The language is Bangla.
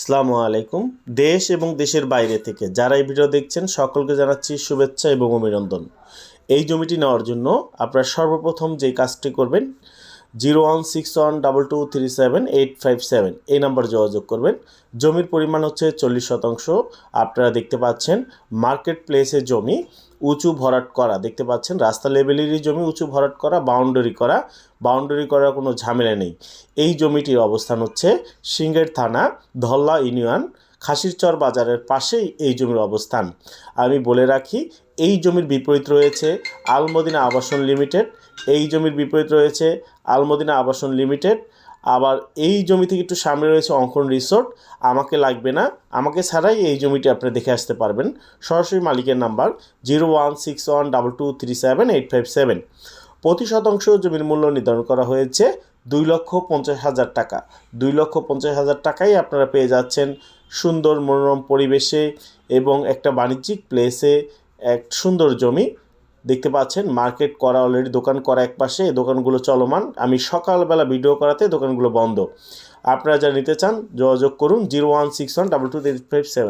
আসসালামু আলাইকুম। দেশ এবং দেশের বাইরে থেকে যারা এই ভিডিও দেখছেন সকলকে জানাচ্ছি শুভেচ্ছা এবং অভিনন্দন। এই জমিটি নেওয়ার জন্য আপনারা সর্বপ্রথম যে কাজটি করবেন 01612237857 এই নাম্বার যোগাযোগ করবেন। জমির পরিমাণ হচ্ছে 40%। আপনারা দেখতে পাচ্ছেন মার্কেট প্লেসে জমি, উঁচু ভরাট করা দেখতে পাচ্ছেন, রাস্তা লেভেলেরই জমি, উঁচু ভরাট করা, বাউন্ডারি করার কোনো ঝামেলা নেই। এই জমিটির অবস্থান হচ্ছে সিংহের থানা, ধল্লা ইউনিয়ন, খাসিরচর বাজারের পাশেই এই জমির অবস্থান। আমি বলে রাখি, এই জমির বিপরীত রয়েছে আলমদিনা আবাসন লিমিটেড। এই জমির বিপরীত রয়েছে আলমদিনা আবাসন লিমিটেড। আবার এই জমি থেকে একটু সামনে রয়েছে অঙ্কন রিসোর্ট। আমাকে লাগবে না, আমাকে ছাড়াই এই জমিটি আপনি দেখে আসতে পারবেন। সরাসরি মালিকের নাম্বার 01612237857। প্রতি শতাংশ জমির মূল্য নির্ধারণ করা হয়েছে 2,50,000 টাকা। 2,50,000 টাকায় আপনারা পেয়ে যাচ্ছেন সুন্দর মনোরম পরিবেশে এবং একটা বাণিজ্যিক প্লেসে এক সুন্দর জমি। দেখতে পাচ্ছেন মার্কেট করা অলরেডি, দোকান করা এক পাশে, এই দোকানগুলো চলমান। আমি সকালবেলা ভিডিও করাতে দোকানগুলো বন্ধ। আপনারা যারা নিতে চান যোগাযোগ করুন 01612237857।